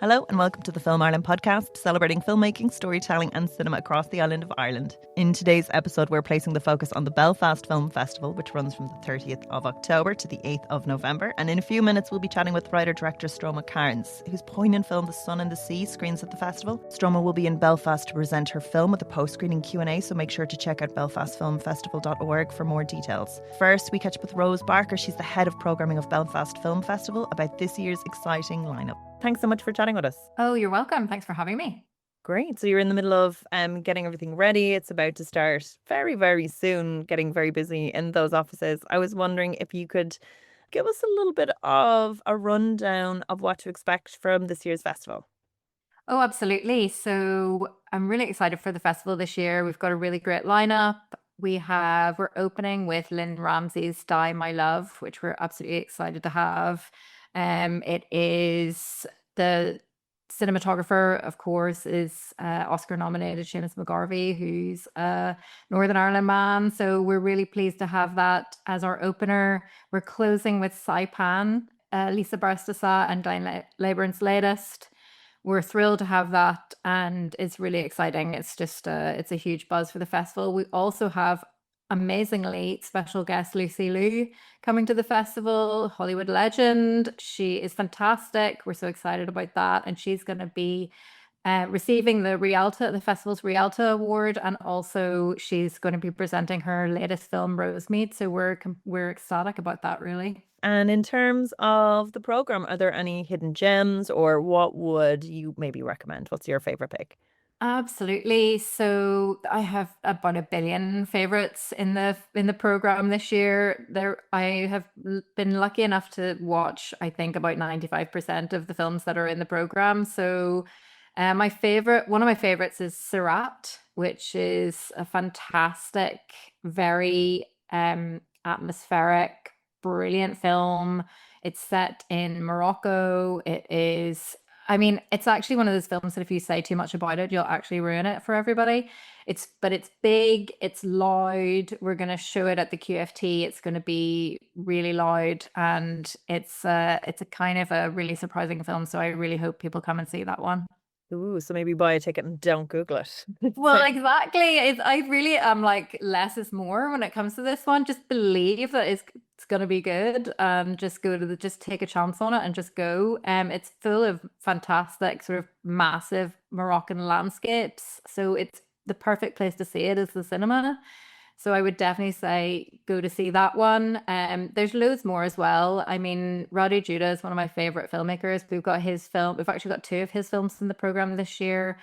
Hello and welcome to the Film Ireland podcast, celebrating filmmaking, storytelling and cinema across the island of Ireland. In today's episode, we're placing the focus on the Belfast Film Festival, which runs from the 30th of October to the 8th of November. And in a few minutes, we'll be chatting with writer-director Stroma Cairns, whose poignant film The Sun and the Sea screens at the festival. Stroma will be in Belfast to present her film with a post-screening Q&A, so make sure to check out belfastfilmfestival.org for more details. First, we catch up with Rose Barker. She's the head of programming of Belfast Film Festival, about this year's exciting lineup. Thanks so much for chatting with us. Oh, you're welcome. Thanks for having me. Great. So you're in the middle of getting everything ready. It's about to start very, very soon, getting very busy in those offices. I was wondering if you could give us a little bit of a rundown of what to expect from this year's festival. Oh, absolutely. So I'm really excited for the festival this year. We've got a really great lineup. We're opening with Lynn Ramsey's Die My Love, which we're absolutely excited to have. It is the cinematographer, of course, is Oscar nominated Seamus McGarvey, who's a Northern Ireland man. So we're really pleased to have that as our opener. We're closing with Saipan, Lisa Barstasa and Diane Labourne's latest. We're thrilled to have that, and it's really exciting. It's just it's a huge buzz for the festival. We also have amazingly special guest Lucy Liu coming to the festival, Hollywood legend. She is fantastic. We're so excited about that, and she's going to be receiving the festival's Rialta Award, and also she's going to be presenting her latest film, Rosemead. So we're ecstatic about that, really. And in terms of the program, are there any hidden gems, or what would you maybe recommend? What's your favorite pick? Absolutely. So I have about a billion favorites in the program this year. I have been lucky enough to watch, I think, about 95% of the films that are in the program. So one of my favorites is Surat, which is a fantastic, very atmospheric, brilliant film. It's set in Morocco. It's actually one of those films that if you say too much about it, you'll actually ruin it for everybody. But it's big, it's loud. We're going to show it at the QFT. It's going to be really loud, and it's a kind of a really surprising film. So I really hope people come and see that one. Ooh, so maybe buy a ticket and don't Google it. Well, exactly. I really am like less is more when it comes to this one. Just believe that it's going to be good. Just take a chance on it and just go. It's full of fantastic sort of massive Moroccan landscapes. So it's the perfect place to see it is the cinema. So I would definitely say go to see that one. There's loads more as well. I mean, Radu Judah is one of my favorite filmmakers. We've actually got two of his films in the program this year.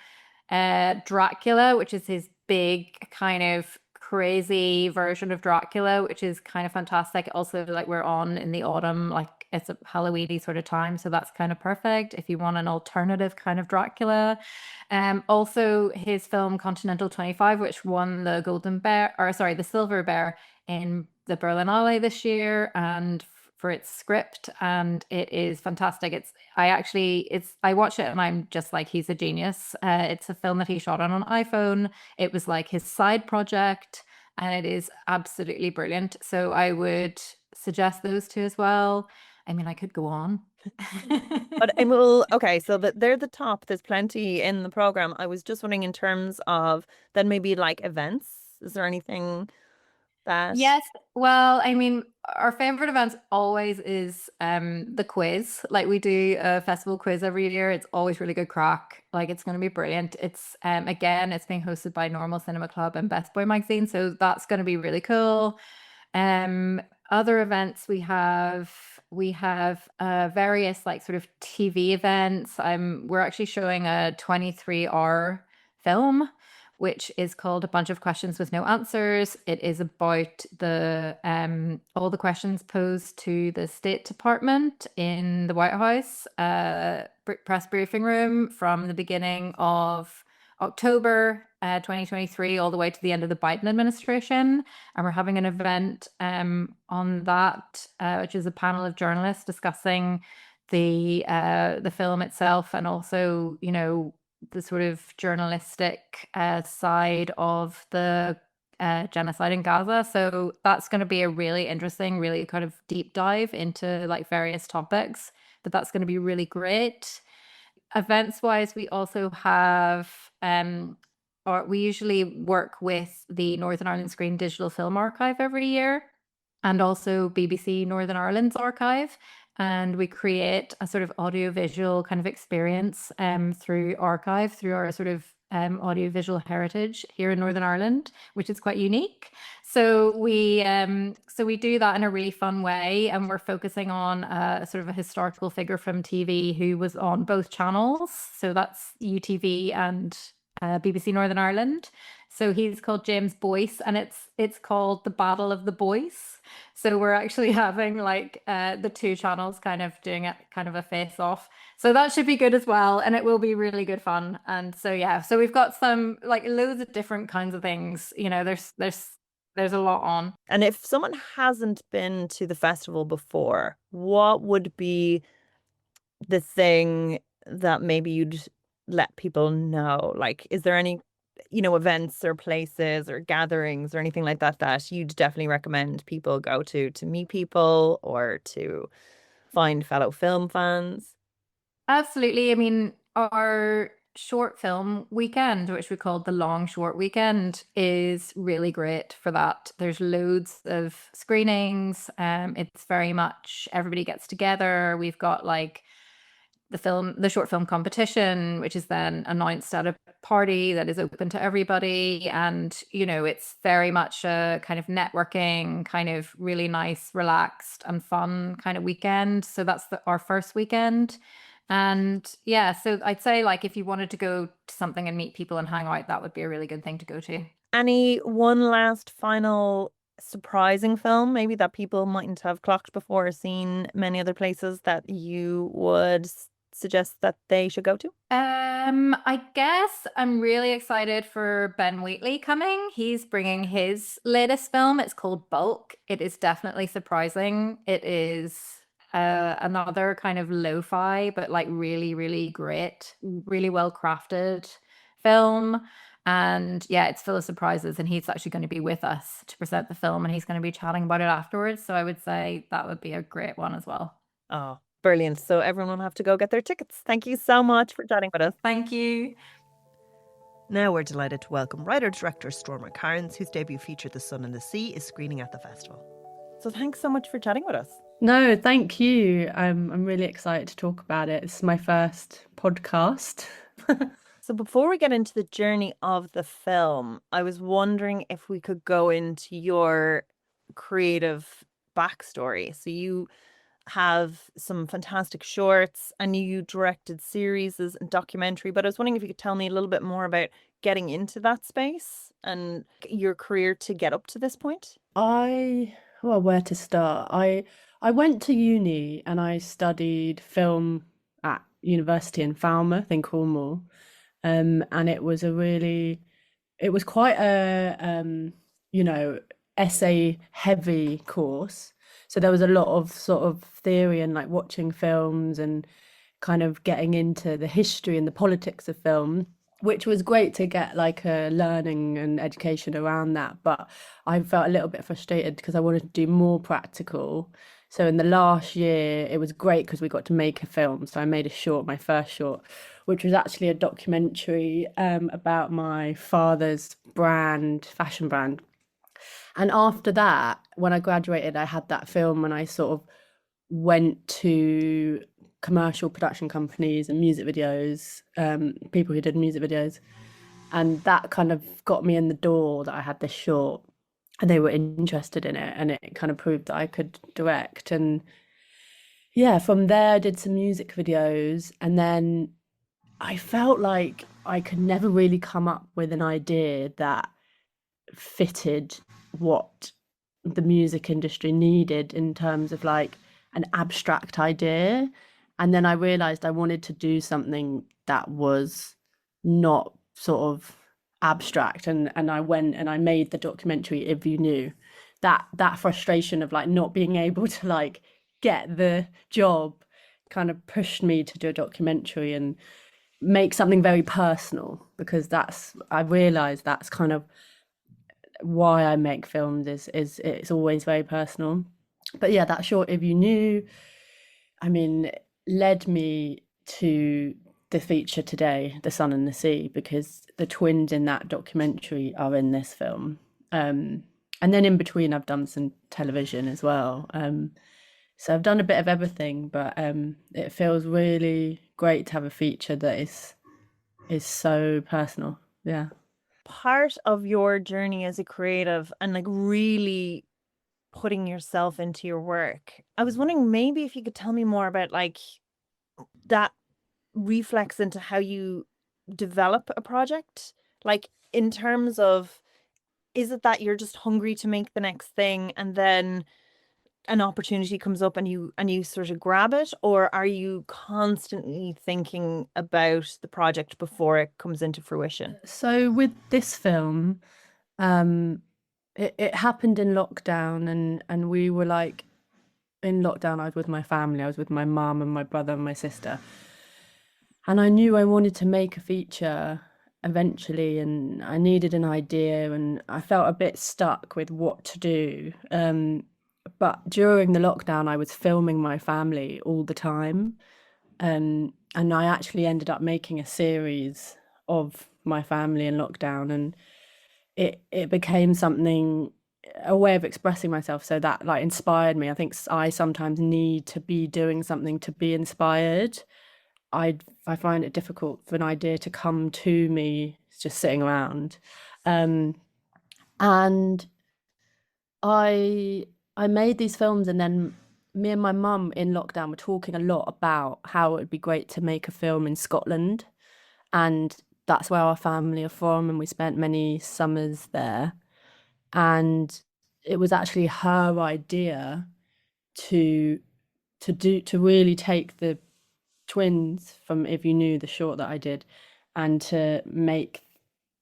Dracula, which is his big kind of crazy version of Dracula, which is kind of fantastic. Also, like we're on in the autumn, like it's a Halloweeny sort of time, so that's kind of perfect if you want an alternative kind of Dracula. Also his film Continental 25, which won the the Silver Bear in the Berlinale this year, and for its script, and it is fantastic. I watch it and I'm just like, he's a genius. It's a film that he shot on an iPhone. It was like his side project, and it is absolutely brilliant. So I would suggest those two as well. I mean, I could go on. But so they're the top. There's plenty in the program. I was just wondering in terms of then maybe like events. Is there anything that? Yes. Well, I mean, our favorite events always is the quiz. Like we do a festival quiz every year. It's always really good crack. Like it's going to be brilliant. It's again, it's being hosted by Normal Cinema Club and Best Boy Magazine, so that's going to be really cool. Other events we have various like sort of TV events. We're actually showing a 23-hour film which is called A Bunch of Questions with No Answers. It is about all the questions posed to the State Department in the White House press briefing room from the beginning of October 2023 all the way to the end of the Biden administration. And we're having an event on that, which is a panel of journalists discussing the film itself, and also, you know, the sort of journalistic side of the genocide in Gaza. So that's going to be a really interesting, really kind of deep dive into like various topics, but that's going to be really great. events wise, we also have or we usually work with the Northern Ireland Screen Digital Film Archive every year, and also BBC Northern Ireland's archive. And we create a sort of audiovisual kind of experience through archive, through our sort of audiovisual heritage here in Northern Ireland, which is quite unique. So we do that in a really fun way, and we're focusing on a sort of a historical figure from TV who was on both channels. So that's UTV and BBC Northern Ireland. So he's called James Boyce, and it's called the Battle of the Boyce. So we're actually having like the two channels kind of doing a kind of a face off. So that should be good as well, and it will be really good fun. And so yeah, so we've got some like loads of different kinds of things. You know, there's a lot on. And if someone hasn't been to the festival before, what would be the thing that maybe you'd let people know? Like, is there any, events or places or gatherings or anything like that that you'd definitely recommend people go to meet people or to find fellow film fans? Absolutely. I mean, our short film weekend, which we called the Long Short Weekend, is really great for that. There's loads of screenings. It's very much everybody gets together. We've got like the short film competition, which is then announced at a party that is open to everybody. And, it's very much a kind of networking, kind of really nice, relaxed and fun kind of weekend. So that's our first weekend. And yeah, so I'd say like if you wanted to go to something and meet people and hang out, that would be a really good thing to go to. Any one last final surprising film, maybe that people mightn't have clocked before or seen many other places that you would suggest that they should go to? I guess I'm really excited for Ben Wheatley coming. He's bringing his latest film. It's called Bulk. It is definitely surprising. It is another kind of lo-fi, but like really, really great, really well crafted film. And yeah, it's full of surprises. And he's actually going to be with us to present the film, and he's going to be chatting about it afterwards. So I would say that would be a great one as well. Oh, brilliant. So everyone will have to go get their tickets. Thank you so much for chatting with us. Thank you. Now we're delighted to welcome writer-director Stroma Cairns, whose debut feature The Sun and the Sea is screening at the festival. So thanks so much for chatting with us. No, thank you. I'm really excited to talk about it. It's my first podcast. So before we get into the journey of the film, I was wondering if we could go into your creative backstory. So you have some fantastic shorts and you directed series and documentary, but I was wondering if you could tell me a little bit more about getting into that space and your career to get up to this point. Where to start? I went to uni and I studied film at university in Falmouth in Cornwall. And it was quite a essay heavy course. So there was a lot of sort of theory and like watching films and kind of getting into the history and the politics of film, which was great to get like a learning and education around that. But I felt a little bit frustrated because I wanted to do more practical. So in the last year, it was great because we got to make a film. So I made a short, my first short, which was actually a documentary about my father's fashion brand. And after that, when I graduated, I had that film and I sort of went to commercial production companies and music videos, people who did music videos. And that kind of got me in the door that I had this short and they were interested in it. And it kind of proved that I could direct. And yeah, from there, I did some music videos. And then I felt like I could never really come up with an idea that fitted what the music industry needed in terms of like an abstract idea. And then I realized I wanted to do something that was not sort of abstract. And I went and I made the documentary If You Knew. That frustration of like not being able to like get the job kind of pushed me to do a documentary and make something very personal, because I realized that's kind of why I make films is it's always very personal. But yeah, that short If You Knew, I mean, led me to the feature today, The Sun and the Sea, because the twins in that documentary are in this film. And then in between, I've done some television as well. So I've done a bit of everything, but it feels really great to have a feature that is so personal. Yeah. Part of your journey as a creative and like really putting yourself into your work. I was wondering maybe if you could tell me more about like that reflex into how you develop a project, like in terms of, is it that you're just hungry to make the next thing and then an opportunity comes up and you sort of grab it, or are you constantly thinking about the project before it comes into fruition? So with this film, um, it happened in lockdown, and we were like in lockdown. I was with my family. I was with my mum and my brother and my sister, and I knew I wanted to make a feature eventually, and I needed an idea, and I felt a bit stuck with what to do. But during the lockdown, I was filming my family all the time. And I actually ended up making a series of my family in lockdown, and it became something, a way of expressing myself. So that like inspired me. I think I sometimes need to be doing something to be inspired. I find it difficult for an idea to come to me just sitting around. Um, and I made these films, and then me and my mum in lockdown were talking a lot about how it would be great to make a film in Scotland, and that's where our family are from, and we spent many summers there. And it was actually her idea to to really take the twins from If You Knew, the short that I did, and to make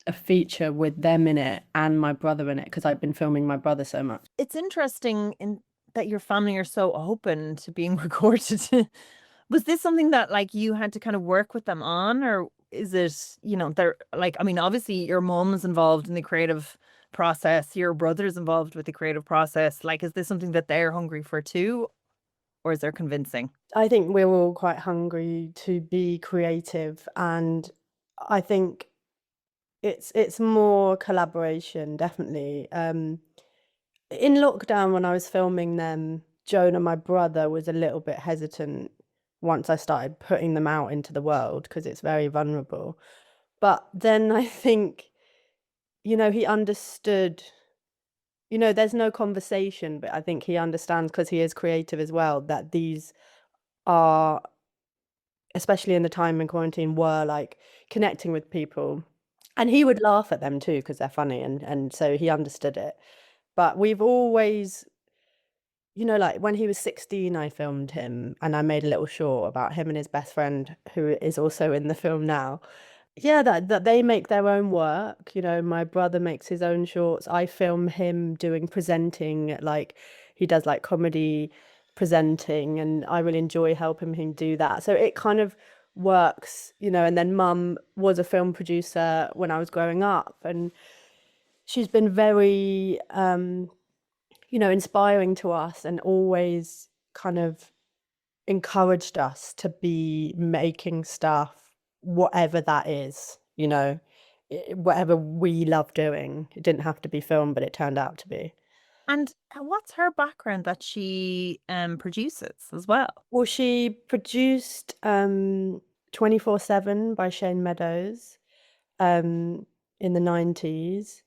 a feature with them in it and my brother in it, because I've been filming my brother so much. It's interesting in that your family are so open to being recorded. Was this something that like you had to kind of work with them on, or is it, they're like, I mean, obviously your mom's involved in the creative process, your brother's involved with the creative process. Like, is this something that they're hungry for too, or is there convincing? I think we're all quite hungry to be creative, and I think it's more collaboration, definitely. In lockdown, when I was filming them, Jonah, my brother, was a little bit hesitant once I started putting them out into the world, because it's very vulnerable. But then I think, he understood, there's no conversation, but I think he understands, because he is creative as well, that these are, especially in the time in quarantine, were like connecting with people. And he would laugh at them too, because they're funny, and so he understood it. But we've always, like when he was 16, I filmed him, and I made a little short about him and his best friend, who is also in the film now. Yeah, that they make their own work. My brother makes his own shorts. I film him doing presenting, like he does like comedy presenting, and I really enjoy helping him do that. So it kind of works, and then mum was a film producer when I was growing up, and she's been very inspiring to us, and always kind of encouraged us to be making stuff, whatever that is, whatever we love doing. It didn't have to be film, but it turned out to be. And what's her background that she produces as well? Well, she produced 24/7 by Shane Meadows um, in the 90s.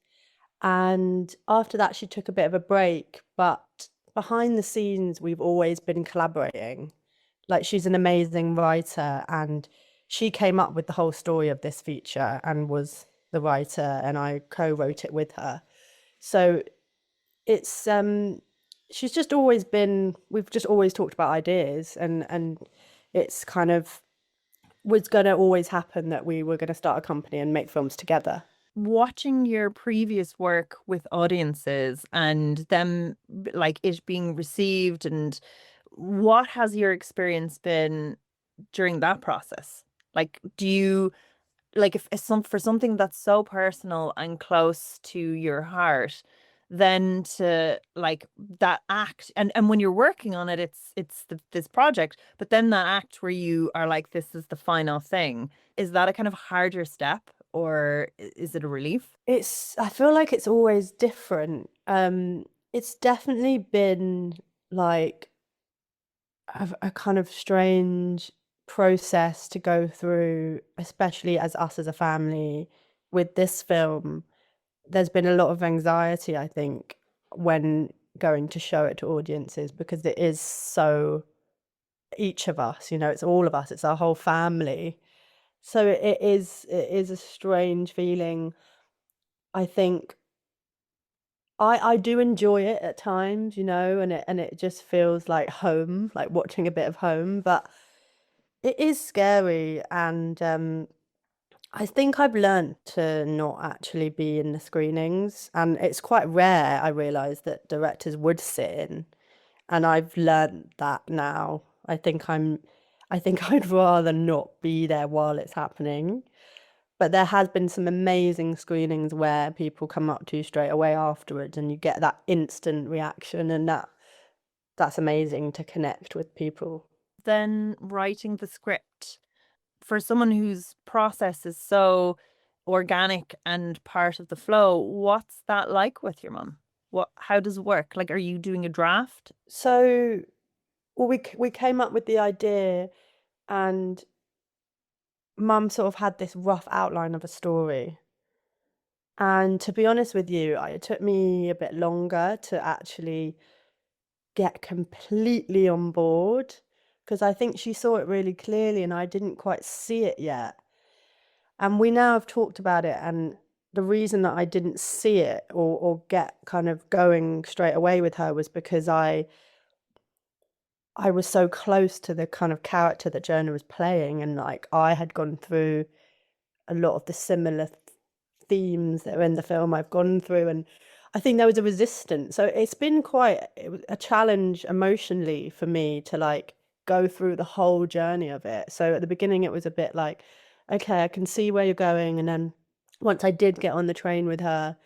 And after that, she took a bit of a break. But behind the scenes, we've always been collaborating. Like, she's an amazing writer, and she came up with the whole story of this feature and was the writer, and I co-wrote it with her. So it's she's just always been, we've just always talked about ideas, and it's kind of was going to always happen that we were going to start a company and make films together. Watching your previous work with audiences and them like it being received, and what has your experience been during that process? Like, do you like if it's for something that's so personal and close to your heart, then to like that act, and when you're working on it, it's this project, but then that act where you are like, this is the final thing, is that a kind of harder step, or is it a relief? I feel like it's always different. It's definitely been like a kind of strange process to go through, especially as us as a family with this film. There's been a lot of anxiety, I think, when going to show it to audiences, because it is so each of us, it's all of us, it's our whole family. So it is a strange feeling. I think I do enjoy it at times, and it just feels like home, like watching a bit of home, but it is scary, and I think I've learned to not actually be in the screenings, and it's quite rare, I realise, that directors would sit in, and I've learned that now. I think I'd rather not be there while it's happening. But there has been some amazing screenings where people come up to you straight away afterwards, and you get that instant reaction, and that's amazing to connect with people. Then writing the script, for someone whose process is so organic and part of the flow, what's that like with your mum? How does it work? Like, are you doing a draft? So, well, we came up with the idea, and Mum sort of had this rough outline of a story. And to be honest with you, it took me a bit longer to actually get completely on board, because I think she saw it really clearly and I didn't quite see it yet. And we now have talked about it, and the reason that I didn't see it or get kind of going straight away with her was because I was so close to the kind of character that Jonah was playing, and like I had gone through a lot of the similar themes that are in the film I've gone through, and I think there was a resistance. So it's been it was a challenge emotionally for me to like go through the whole journey of it. So at the beginning it was a bit like, okay, I can see where you're going, and then once I did get on the train with her,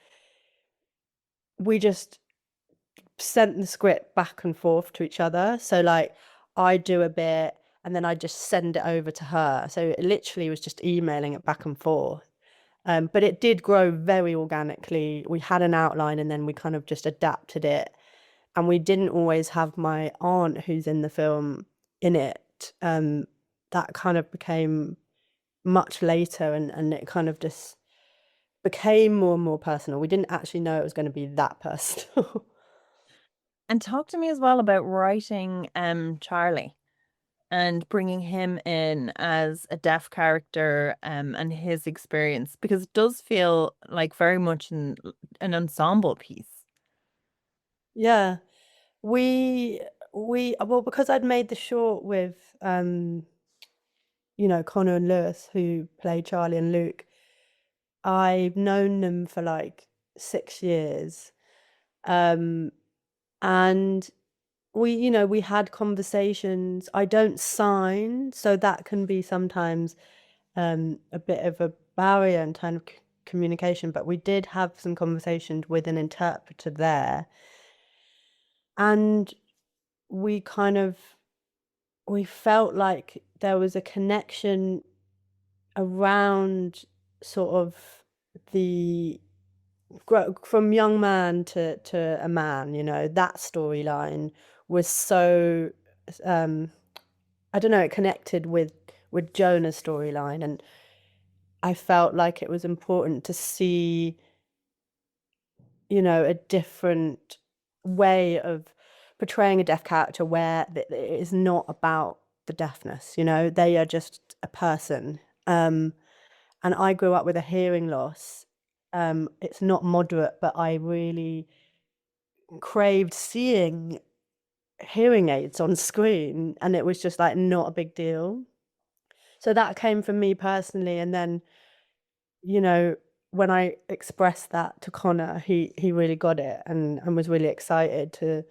we just sent the script back and forth to each other. So like I do a bit and then I just send it over to her. So it literally was just emailing it back and forth. But it did grow very organically. We had an outline and then we kind of just adapted it. And we didn't always have my aunt who's in the film in it. That kind of became much later, and it kind of just became more and more personal. We didn't actually know it was going to be that personal. And talk to me as well about writing Charlie and bringing him in as a deaf character, and his experience, because it does feel like very much an ensemble piece. Yeah. We well, because I'd made the short with Connor and Lewis, who play Charlie and Luke. I've known them for like 6 years. Um and we had conversations. I don't sign, so that can be sometimes a bit of a barrier in kind of communication, but we did have some conversations with an interpreter there, and we kind of we felt like there was a connection around sort of the from young man to a man, that storyline was so I don't know, it connected with Jonah's storyline, and I felt like it was important to see, a different way of portraying a deaf character where it is not about the deafness, they are just a person. And I grew up with a hearing loss. It's not moderate, but I really craved seeing hearing aids on screen, and it was just like not a big deal. So that came from me personally, and then you know when I expressed that to Connor, he really got it, and was really excited to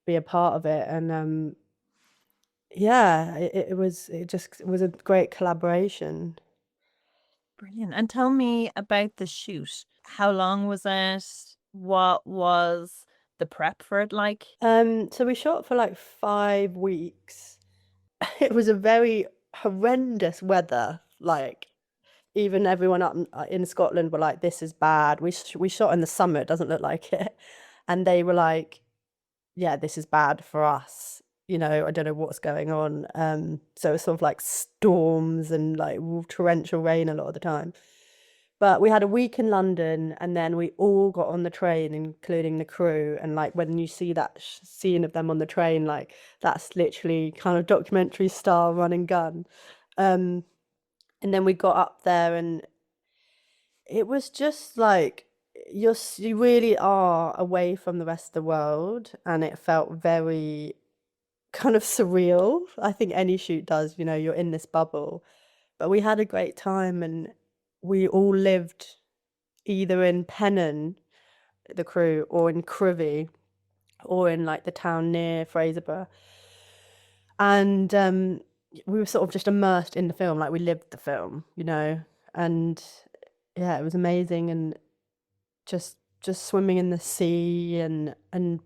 be a part of it. And yeah, it was a great collaboration. Brilliant. And tell me about the shoot. How long was it? what was the prep for it like? So we shot for like 5 weeks. It was a very horrendous weather. Like even everyone up in Scotland were like, "This is bad." We shot in the summer. It doesn't look like it, and they were like, "Yeah, this is bad for us." I don't know what's going on. So it's sort of like storms and like torrential rain a lot of the time. But we had a week in London, and then we all got on the train, including the crew. And like when you see that scene of them on the train, like that's literally kind of documentary style run and gun. Um, and then we got up there, and it was just like you really are away from the rest of the world, and it felt very kind of surreal. I think any shoot does, you're in this bubble. But we had a great time, and we all lived either in Pennon, the crew, or in Crivy, or in like the town near Fraserburgh. And we were sort of just immersed in the film, like we lived the film, and yeah, it was amazing. And just swimming in the sea and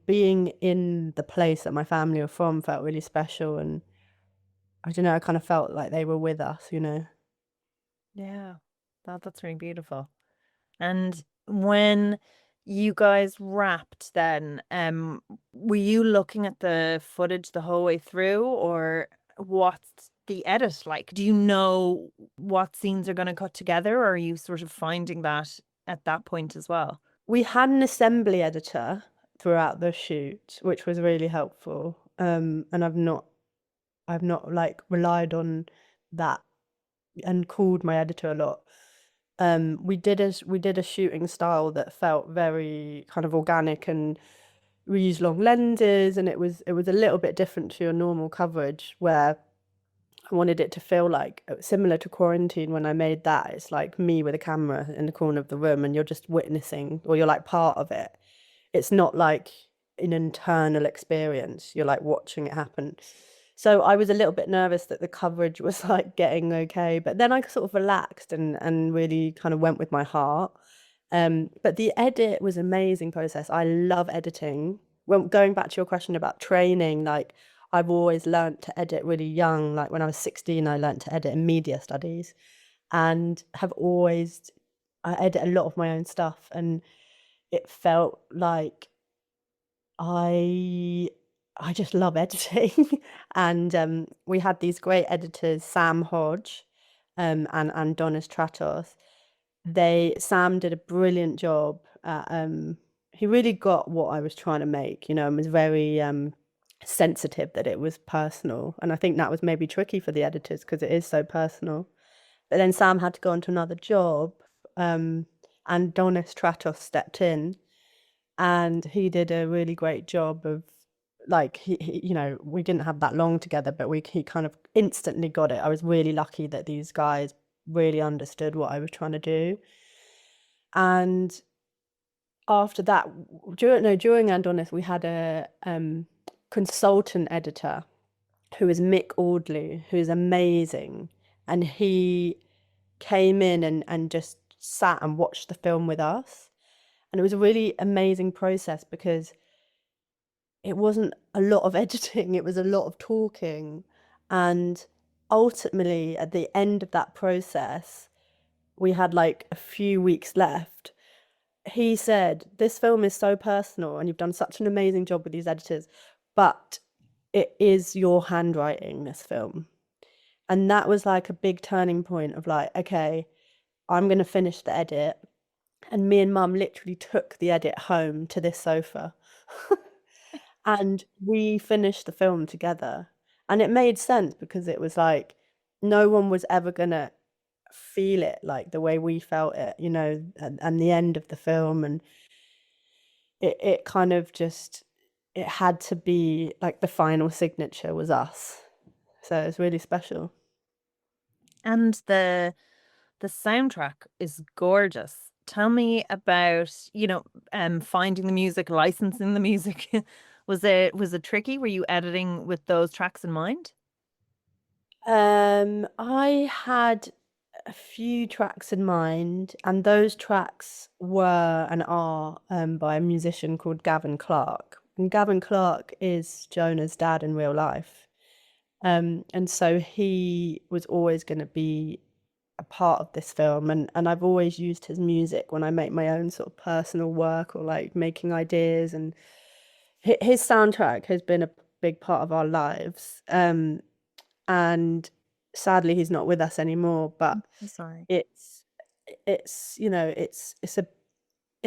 being in the place that my family are from felt really special. And I don't know, I kind of felt like they were with us. Yeah, that's really beautiful. And when you guys wrapped then, were you looking at the footage the whole way through, or what's the edit like? Do you know what scenes are going to cut together, or are you sort of finding that at that point as well? We had an assembly editor throughout the shoot, which was really helpful. And I've not like relied on that and called my editor a lot. We did a shooting style that felt very kind of organic, and we used long lenses, and it was a little bit different to your normal coverage, where I wanted it to feel like similar to Quarantine. When I made that, it's like me with a camera in the corner of the room, and you're just witnessing, or you're like part of it. It's not like an internal experience. You're like watching it happen. So I was a little bit nervous that the coverage was like getting okay, but then I sort of relaxed and really kind of went with my heart. But the edit was an amazing process. I love editing. Well, going back to your question about training, like I've always learnt to edit really young. Like when I was 16, I learnt to edit in media studies, and have always I edit a lot of my own stuff, and it felt like I I just love editing. And we had these great editors, Sam Hodge, and Donis Tratos. Sam did a brilliant job. He really got what I was trying to make, and was very sensitive that it was personal. And I think that was maybe tricky for the editors because it is so personal. But then Sam had to go on to another job, and Donis Tratos stepped in, and he did a really great job of like we didn't have that long together, but he kind of instantly got it. I was really lucky that these guys really understood what I was trying to do. And after that, during Adonis, we had a consultant editor who is Mick Audley, who is amazing. And he came in and just sat and watched the film with us. And it was a really amazing process because it wasn't a lot of editing, it was a lot of talking. And ultimately, at the end of that process, we had like a few weeks left. He said, "This film is so personal, and you've done such an amazing job with these editors, but it is your handwriting, this film." And that was like a big turning point of like, okay, I'm going to finish the edit. And me and mum literally took the edit home to this sofa. And we finished the film together. And it made sense because it was like no one was ever gonna feel it like the way we felt it, and the end of the film. And it kind of just it had to be like the final signature was us. So it's really special. And the soundtrack is gorgeous. Tell me about, finding the music, licensing the music. Was it tricky? Were you editing with those tracks in mind? I had a few tracks in mind, and those tracks were and are by a musician called Gavin Clark. And Gavin Clark is Jonah's dad in real life. And so he was always going to be a part of this film, and I've always used his music when I make my own sort of personal work or like making ideas, and his soundtrack has been a big part of our lives. And sadly he's not with us anymore, but I'm sorry. it's you know it's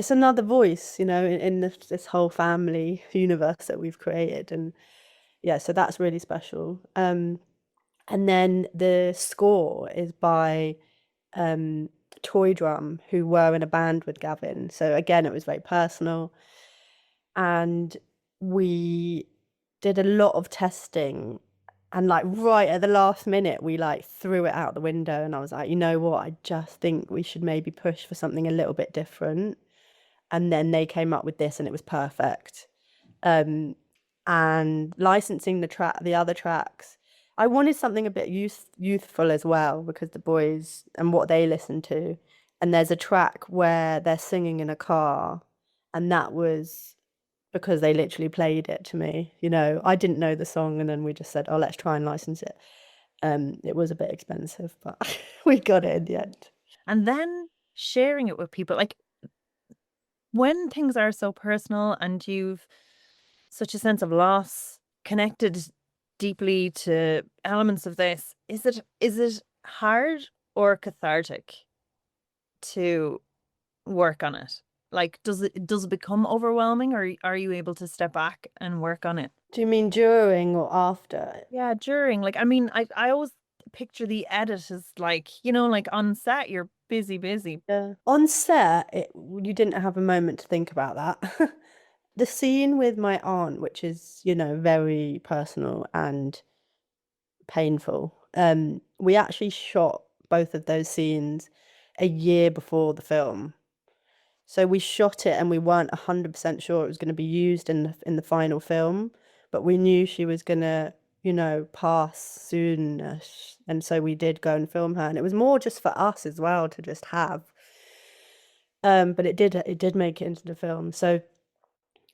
another voice, in this whole family universe that we've created, and yeah, so that's really special. And then the score is by Toy Drum, who were in a band with Gavin. So again, it was very personal, and we did a lot of testing, and like right at the last minute we like threw it out the window, and I was like, you know what, I just think we should maybe push for something a little bit different. And then they came up with this and it was perfect. And licensing the other tracks, I wanted something a bit youthful as well, because the boys and what they listen to. And there's a track where they're singing in a car, and that was because they literally played it to me. I didn't know the song, and then we just said, oh, let's try and license it. It was a bit expensive, but we got it in the end. And then sharing it with people, like when things are so personal and you've such a sense of loss connected deeply to elements of this, is it hard or cathartic to work on it? Like, does it become overwhelming, or are you able to step back and work on it? Do you mean during or after? Yeah, during. Like, I mean, I always picture the edit as like, like on set, you're busy. Yeah. On set, you didn't have a moment to think about that. The scene with my aunt, which is, very personal and painful, we actually shot both of those scenes a year before the film. So we shot it and we weren't 100% sure it was going to be used in the final film, but we knew she was going to, pass soon. And so we did go and film her. And it was more just for us as well to just have. But it did make it into the film. So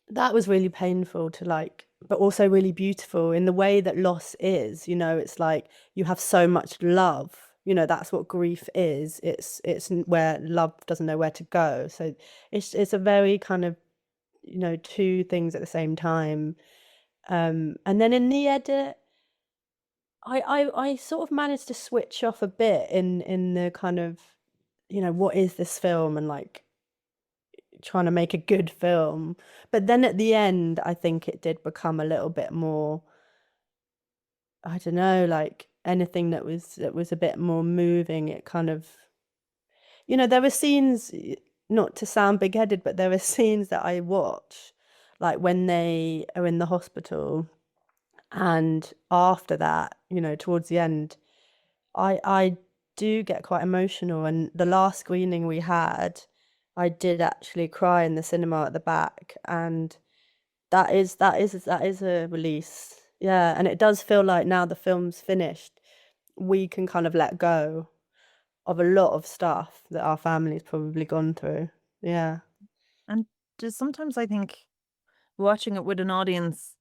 that was really painful to like, but also really beautiful in the way that loss is. It's like you have so much love. That's what grief is. It's where love doesn't know where to go. So it's a very kind of, two things at the same time. And then in the edit, I sort of managed to switch off a bit in the kind of, what is this film, and like trying to make a good film. But then at the end, I think it did become a little bit more, I don't know, like anything that was a bit more moving. It kind of, there were scenes, not to sound big-headed, but there were scenes that I watch, like when they are in the hospital, and after that, towards the end, I do get quite emotional. And the last screening we had, I did actually cry in the cinema at the back, and that is a release. Yeah, and it does feel like now the film's finished, we can kind of let go of a lot of stuff that our family's probably gone through. Yeah. And just sometimes I think watching it with an audience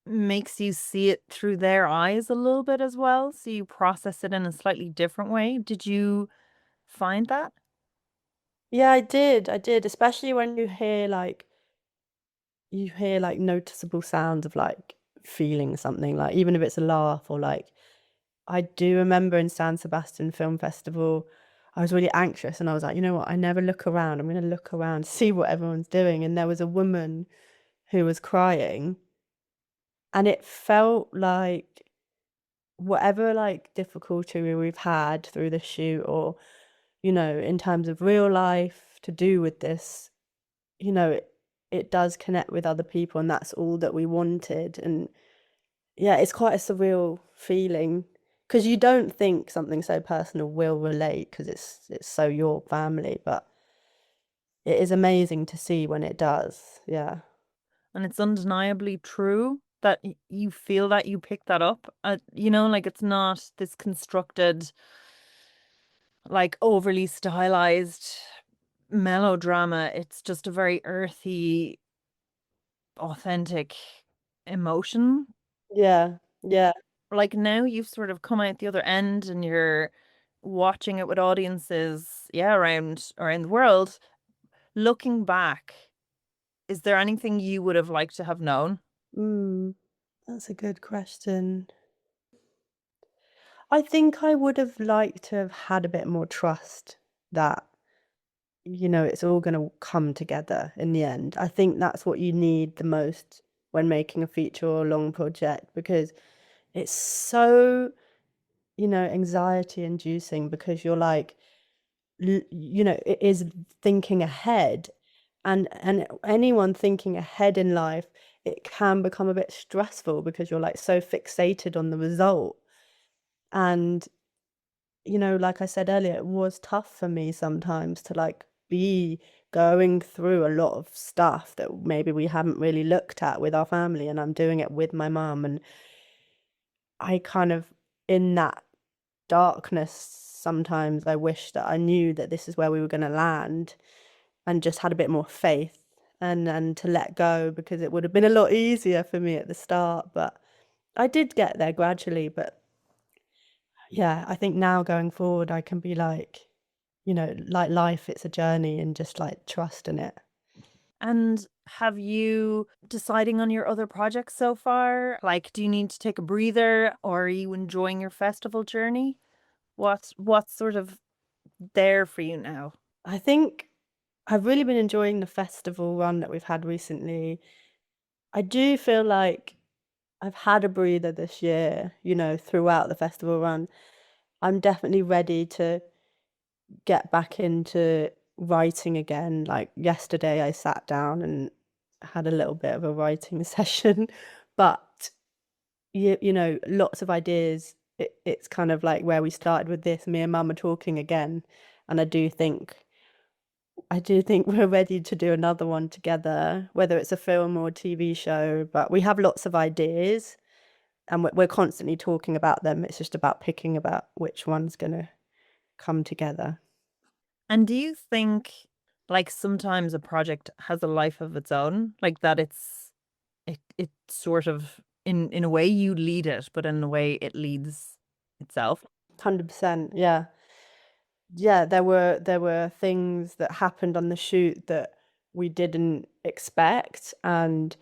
makes you see it through their eyes a little bit as well, so you process it in a slightly different way. Did you find that? Yeah, I did, especially when you hear like noticeable sounds of like feeling something, like even if it's a laugh, or like I do remember in San Sebastian Film Festival, I was really anxious, and I was like, you know what, I never look around. I'm going to look around, see what everyone's doing. And there was a woman who was crying, and it felt like whatever like difficulty we've had through the shoot, or, in terms of real life to do with this, it does connect with other people, and that's all that we wanted. And yeah, it's quite a surreal feeling, because you don't think something so personal will relate, because it's so your family, but it is amazing to see when it does. Yeah. And it's undeniably true that you feel that you pick that up. Like it's not this constructed like overly stylized melodrama. It's just a very earthy, authentic emotion. Yeah, yeah. Like now you've sort of come out the other end and you're watching it with audiences, yeah, around the world. Looking back, is there anything you would have liked to have known? Mm, that's a good question. I think I would have liked to have had a bit more trust that, it's all going to come together in the end. I think that's what you need the most when making a feature or a long project, because it's so, anxiety inducing, because you're like, it is thinking ahead, and anyone thinking ahead in life, it can become a bit stressful because you're like so fixated on the result. And like I said earlier, it was tough for me sometimes to like be going through a lot of stuff that maybe we haven't really looked at with our family, and I'm doing it with my mum, and I kind of, in that darkness, sometimes I wish that I knew that this is where we were going to land, and just had a bit more faith, and to let go, because it would have been a lot easier for me at the start. But I did get there gradually. But yeah, I think now going forward, I can be like, like life, it's a journey, and just like trust in it. And have you deciding on your other projects so far? Like, do you need to take a breather or are you enjoying your festival journey? What's sort of there for you now? I think I've really been enjoying the festival run that we've had recently. I do feel like I've had a breather this year, throughout the festival run. I'm definitely ready to get back into writing again. Like yesterday, I sat down and had a little bit of a writing session, but lots of ideas. It's kind of like where we started with this. Me and Mum are talking again, and I do think we're ready to do another one together, whether it's a film or a TV show. But we have lots of ideas, and we're constantly talking about them. It's just about picking about which one's gonna come together. And do you think like sometimes a project has a life of its own? Like that it sort of in a way you lead it, but in a way it leads itself. 100%, yeah. Yeah, there were things that happened on the shoot that we didn't expect, and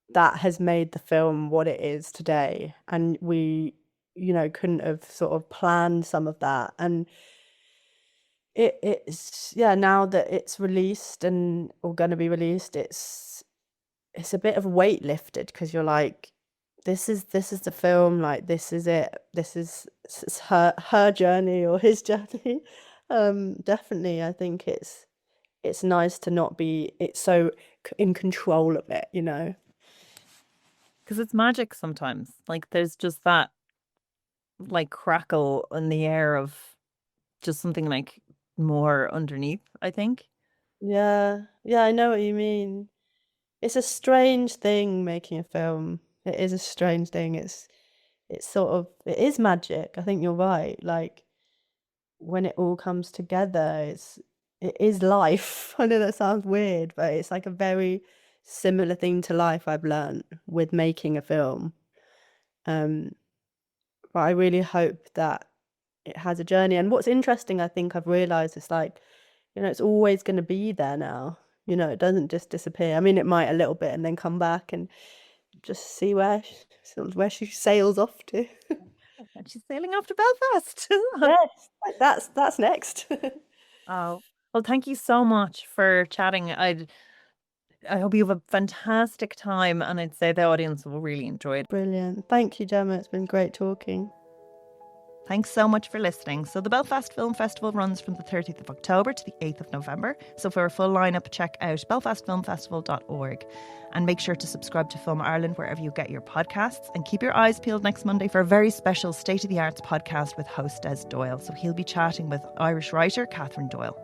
that has made the film what it is today. And we, couldn't have sort of planned some of that. And it's, yeah, now that it's released and or gonna be released, it's a bit of weight lifted, because you're like, this is the film, like this is it. This is her journey or his journey. Definitely, I think it's nice to not be it's so in control of it. Because it's magic sometimes. Like there's just that like crackle in the air of just something like more underneath, I think. Yeah, yeah, I know what you mean. It's a strange thing making a film. It is a strange thing. It's sort of it is magic. I think you're right. Like when it all comes together, it is life. I know that sounds weird, but it's like a very similar thing to life I've learned with making a film. Um, but I really hope that it has a journey. And what's interesting, I think I've realized, is like, it's always going to be there now. It doesn't just disappear. I mean, it might a little bit and then come back, and just see where she sails off to. And she's sailing off to Belfast. Yes, like that's next. Oh, well, thank you so much for chatting. I hope you have a fantastic time, and I'd say the audience will really enjoy it. Brilliant. Thank you, Gemma. It's been great talking. Thanks so much for listening. So the Belfast Film Festival runs from the 30th of October to the 8th of November. So for a full lineup, check out belfastfilmfestival.org. And make sure to subscribe to Film Ireland wherever you get your podcasts. And keep your eyes peeled next Monday for a very special State of the Arts podcast with host Des Doyle. So he'll be chatting with Irish writer Catherine Doyle.